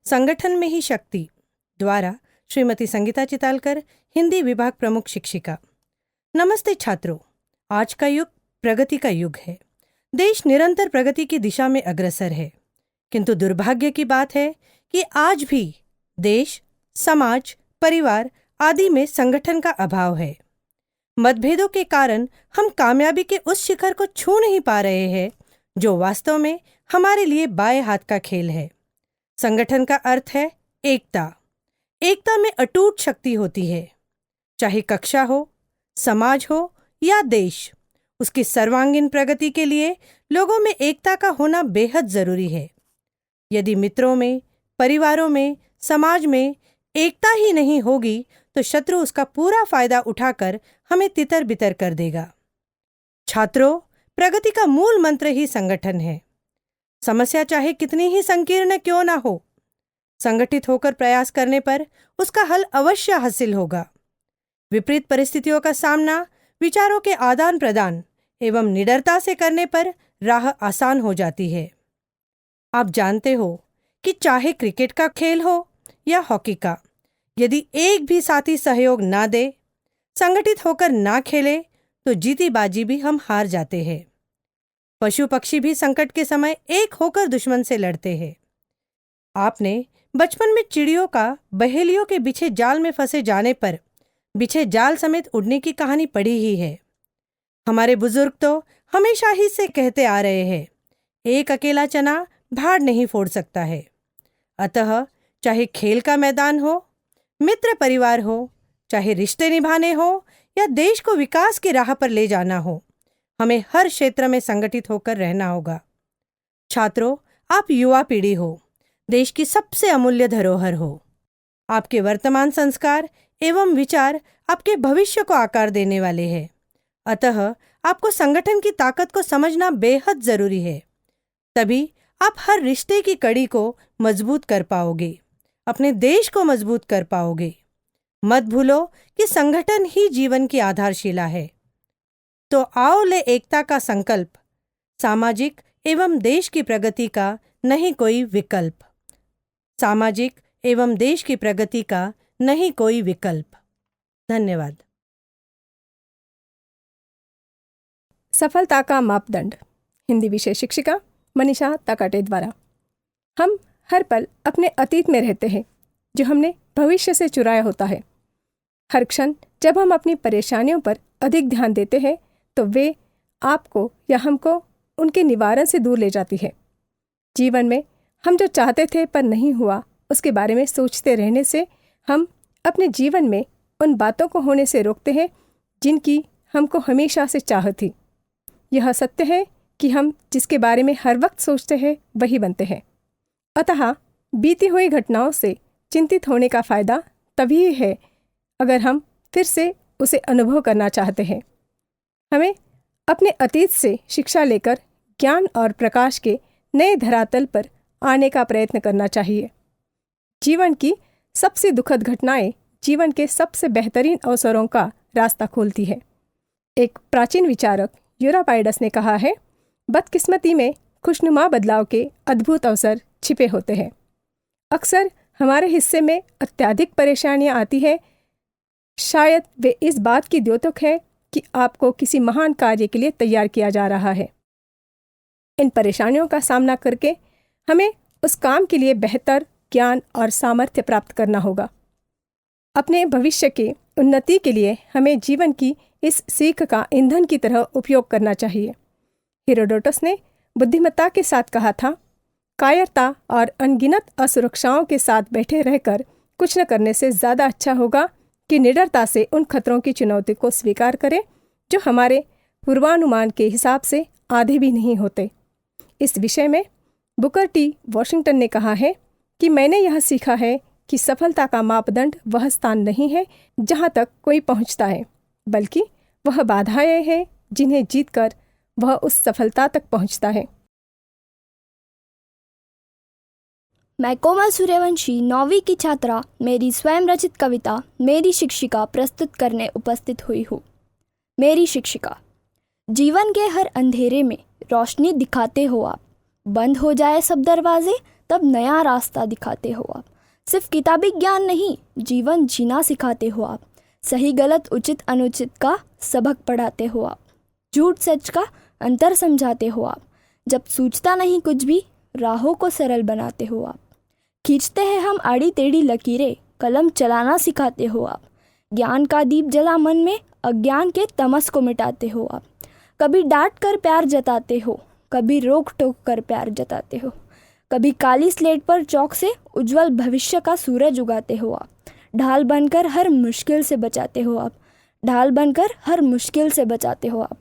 संगठन में ही शक्ति द्वारा श्रीमती संगीता चितालकर, हिंदी विभाग प्रमुख शिक्षिका। नमस्ते छात्रों, आज का युग प्रगति का युग है। देश निरंतर प्रगति की दिशा में अग्रसर है, किंतु दुर्भाग्य की बात है कि आज भी देश, समाज, परिवार आदि में संगठन का अभाव है। मतभेदों के कारण हम कामयाबी के उस शिखर को छू नहीं पा रहे हैं जो वास्तव में हमारे लिए बाएं हाथ का खेल है। संगठन का अर्थ है एकता। एकता में अटूट शक्ति होती है। चाहे कक्षा हो, समाज हो या देश, उसकी सर्वांगीण प्रगति के लिए लोगों में एकता का होना बेहद जरूरी है। यदि मित्रों में, परिवारों में, समाज में एकता ही नहीं होगी तो शत्रु उसका पूरा फायदा उठाकर हमें तितर बितर कर देगा। छात्रों, प्रगति का मूल मंत्र ही संगठन है। समस्या चाहे कितनी ही संकीर्ण क्यों ना हो, संगठित होकर प्रयास करने पर उसका हल अवश्य हासिल होगा। विपरीत परिस्थितियों का सामना विचारों के आदान प्रदान एवं निडरता से करने पर राह आसान हो जाती है। आप जानते हो कि चाहे क्रिकेट का खेल हो या हॉकी का, यदि एक भी साथी सहयोग ना दे, संगठित होकर ना खेले तो जीती बाजी भी हम हार जाते हैं। पशु पक्षी भी संकट के समय एक होकर दुश्मन से लड़ते हैं। आपने बचपन में चिड़ियों का बहेलियों के बिछे जाल में फंसे जाने पर बिछे जाल समेत उड़ने की कहानी पढ़ी ही है। हमारे बुजुर्ग तो हमेशा ही से कहते आ रहे हैं, एक अकेला चना भाड़ नहीं फोड़ सकता है। अतः चाहे खेल का मैदान हो, मित्र परिवार हो, चाहे रिश्ते निभाने हो या देश को विकास की राह पर ले जाना हो, हमें हर क्षेत्र में संगठित होकर रहना होगा। छात्रों, आप युवा पीढ़ी हो, देश की सबसे अमूल्य धरोहर हो। आपके वर्तमान संस्कार एवं विचार आपके भविष्य को आकार देने वाले हैं। अतः आपको संगठन की ताकत को समझना बेहद जरूरी है। तभी आप हर रिश्ते की कड़ी को मजबूत कर पाओगे, अपने देश को मजबूत कर पाओगे। मत भूलो कि संगठन ही जीवन की आधारशिला है। तो आओ ले एकता का संकल्प, सामाजिक एवं देश की प्रगति का नहीं कोई विकल्प। सामाजिक एवं देश की प्रगति का नहीं कोई विकल्प। धन्यवाद। सफलता का मापदंड, हिंदी विषय शिक्षिका मनीषा ताकाटे द्वारा। हम हर पल अपने अतीत में रहते हैं जो हमने भविष्य से चुराया होता है। हर क्षण जब हम अपनी परेशानियों पर अधिक ध्यान देते हैं तो वे आपको या हमको उनके निवारण से दूर ले जाती है। जीवन में हम जो चाहते थे पर नहीं हुआ, उसके बारे में सोचते रहने से हम अपने जीवन में उन बातों को होने से रोकते हैं जिनकी हमको हमेशा से चाह थी। यह सत्य है कि हम जिसके बारे में हर वक्त सोचते हैं वही बनते हैं। अतः बीती हुई घटनाओं से चिंतित होने का फायदा तभी है अगर हम फिर से उसे अनुभव करना चाहते हैं। हमें अपने अतीत से शिक्षा लेकर ज्ञान और प्रकाश के नए धरातल पर आने का प्रयत्न करना चाहिए। जीवन की सबसे दुखद घटनाएं जीवन के सबसे बेहतरीन अवसरों का रास्ता खोलती है। एक प्राचीन विचारक यूरापाइडस ने कहा है, बदकिस्मती में खुशनुमा बदलाव के अद्भुत अवसर छिपे होते हैं। अक्सर हमारे हिस्से में अत्यधिक परेशानियां आती हैं। शायद वे इस बात की द्योतक है कि आपको किसी महान कार्य के लिए तैयार किया जा रहा है। इन परेशानियों का सामना करके हमें उस काम के लिए बेहतर ज्ञान और सामर्थ्य प्राप्त करना होगा। अपने भविष्य के उन्नति के लिए हमें जीवन की इस सीख का ईंधन की तरह उपयोग करना चाहिए। हेरोडोटस ने बुद्धिमत्ता के साथ कहा था, कायरता और अनगिनत असुरक्षाओं के साथ बैठे रहकर कुछ न करने से ज़्यादा अच्छा होगा कि निडरता से उन खतरों की चुनौती को स्वीकार करें जो हमारे पूर्वानुमान के हिसाब से आधे भी नहीं होते। इस विषय में बुकर टी वॉशिंगटन ने कहा है कि मैंने यह सीखा है कि सफलता का मापदंड वह स्थान नहीं है जहाँ तक कोई पहुँचता है, बल्कि वह बाधाएं हैं जिन्हें जीतकर वह उस सफलता तक पहुँचता है। मैं कोमल सूर्यवंशी 9वीं की छात्रा मेरी स्वयं रचित कविता मेरी शिक्षिका प्रस्तुत करने उपस्थित हुई हूँ। मेरी शिक्षिका। जीवन के हर अंधेरे में रोशनी दिखाते हो आप, बंद हो जाए सब दरवाजे तब नया रास्ता दिखाते हो आप। सिर्फ किताबी ज्ञान नहीं, जीवन जीना सिखाते हो आप। सही गलत उचित अनुचित का सबक पढ़ाते हो आप। झूठ सच का अंतर समझाते हो आप। जब सूझता नहीं कुछ भी, राहों को सरल बनाते हो आप। खींचते हैं हम आड़ी टेढ़ी लकीरें, कलम चलाना सिखाते हो आप। ज्ञान का दीप जला मन में, अज्ञान के तमस को मिटाते हो आप। कभी डांट कर प्यार जताते हो, कभी रोक टोक कर प्यार जताते हो। कभी काली स्लेट पर चौक से उज्जवल भविष्य का सूरज उगाते हो आप। ढाल बनकर हर मुश्किल से बचाते हो आप। ढाल बनकर हर मुश्किल से बचाते हो आप।